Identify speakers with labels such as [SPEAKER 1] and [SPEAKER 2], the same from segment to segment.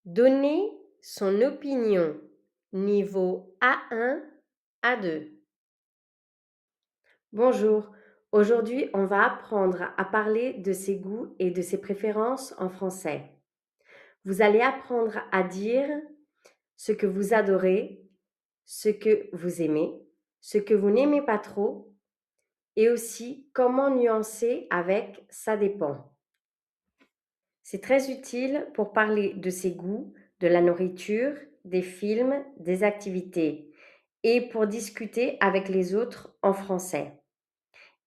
[SPEAKER 1] Donner son opinion. Niveau A1, A2. Bonjour, aujourd'hui on va apprendre à parler de ses goûts et de ses préférences en français. Vous allez apprendre à dire ce que vous adorez, ce que vous aimez, ce que vous n'aimez pas trop et aussi comment nuancer avec ça dépend. C'est très utile pour parler de ses goûts, de la nourriture, des films, des activités et pour discuter avec les autres en français.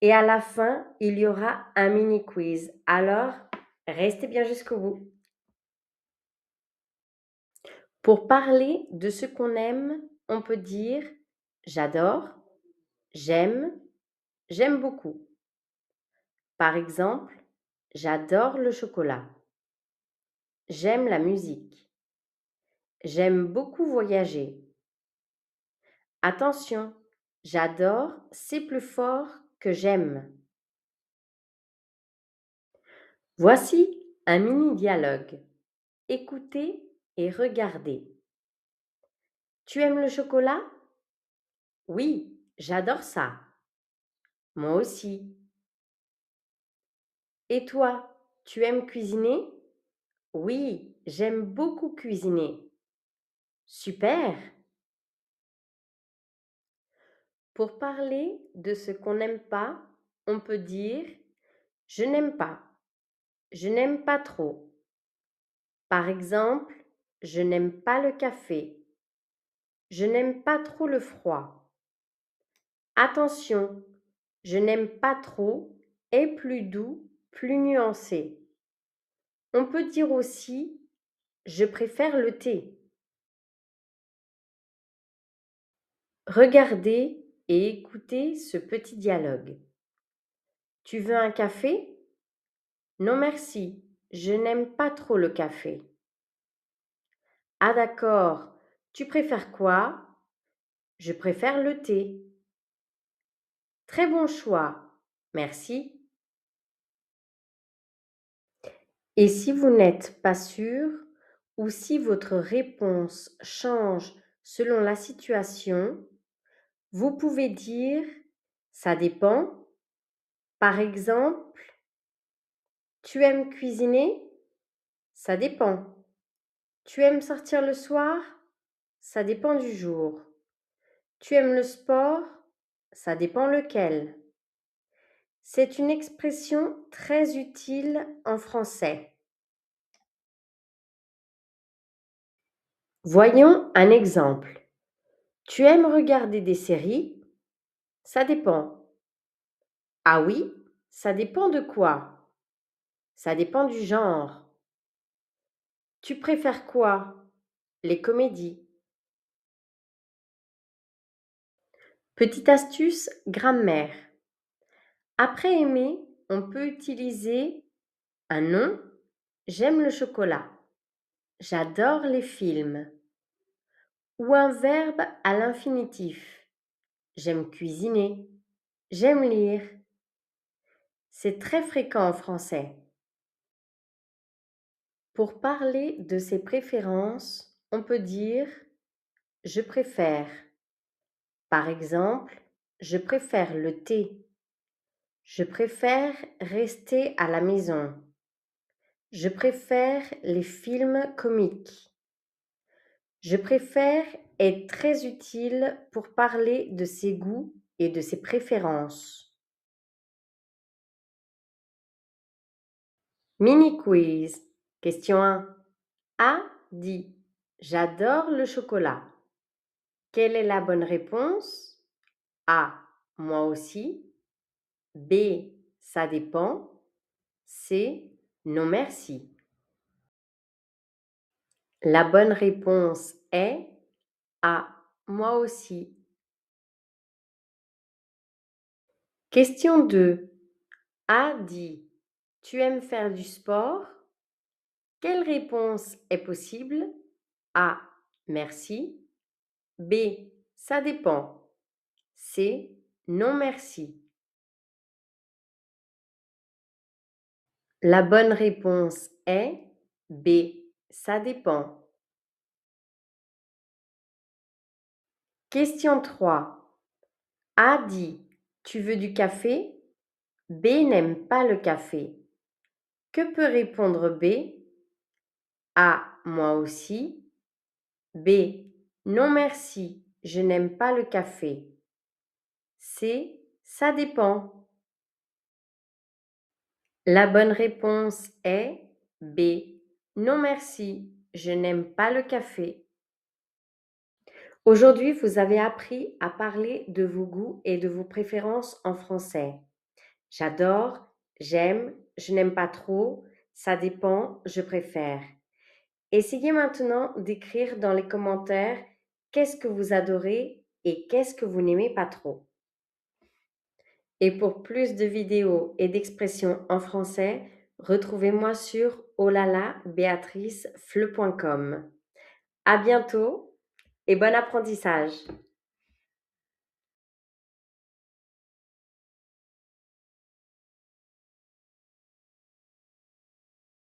[SPEAKER 1] Et à la fin, il y aura un mini quiz. Alors, restez bien jusqu'au bout. Pour parler de ce qu'on aime, on peut dire j'adore, j'aime, j'aime beaucoup. Par exemple, j'adore le chocolat. J'aime la musique. J'aime beaucoup voyager. Attention, j'adore, c'est plus fort que j'aime. Voici un mini dialogue. Écoutez et regardez. Tu aimes le chocolat? Oui, j'adore ça. Moi aussi. Et toi, tu aimes cuisiner? Oui, j'aime beaucoup cuisiner. Super! Pour parler de ce qu'on n'aime pas, on peut dire je n'aime pas, je n'aime pas trop. Par exemple, je n'aime pas le café, je n'aime pas trop le froid. Attention, je n'aime pas trop est plus doux, plus nuancé. On peut dire aussi je préfère le thé. Regardez et écoutez ce petit dialogue. Tu veux un café? Non merci, je n'aime pas trop le café. Ah d'accord, tu préfères quoi? Je préfère le thé. Très bon choix, merci. Et si vous n'êtes pas sûr ou si votre réponse change selon la situation, vous pouvez dire ça dépend. Par exemple, tu aimes cuisiner? Ça dépend. Tu aimes sortir le soir? Ça dépend du jour. Tu aimes le sport? Ça dépend lequel. C'est une expression très utile en français. Voyons un exemple. Tu aimes regarder des séries? Ça dépend. Ah oui, ça dépend de quoi? Ça dépend du genre. Tu préfères quoi? Les comédies. Petite astuce grammaire. Après aimer, on peut utiliser un nom. J'aime le chocolat. J'adore les films. Ou un verbe à l'infinitif. J'aime cuisiner. J'aime lire. C'est très fréquent en français. Pour parler de ses préférences, on peut dire je préfère. Par exemple, je préfère le thé. Je préfère rester à la maison. Je préfère les films comiques. Je préfère est très utile pour parler de ses goûts et de ses préférences. Mini quiz. Question 1. A dit j'adore le chocolat. Quelle est la bonne réponse? A. Moi aussi. B. Ça dépend. C. Non merci. La bonne réponse est A. Moi aussi. Question 2. A dit tu aimes faire du sport? Quelle réponse est possible? A. Merci. B. Ça dépend. C. Non merci. La bonne réponse est B. Ça dépend. Question 3. A dit: Tu veux du café? B n'aime pas le café. Que peut répondre B? A. Moi aussi. B. Non merci, je n'aime pas le café. C. Ça dépend. La bonne réponse est B. Non merci, je n'aime pas le café. Aujourd'hui, vous avez appris à parler de vos goûts et de vos préférences en français. J'adore, j'aime, je n'aime pas trop, ça dépend, je préfère. Essayez maintenant d'écrire dans les commentaires qu'est-ce que vous adorez et qu'est-ce que vous n'aimez pas trop. Et pour plus de vidéos et d'expressions en français, retrouvez-moi sur olalabéatricefleu.com. À bientôt et bon apprentissage!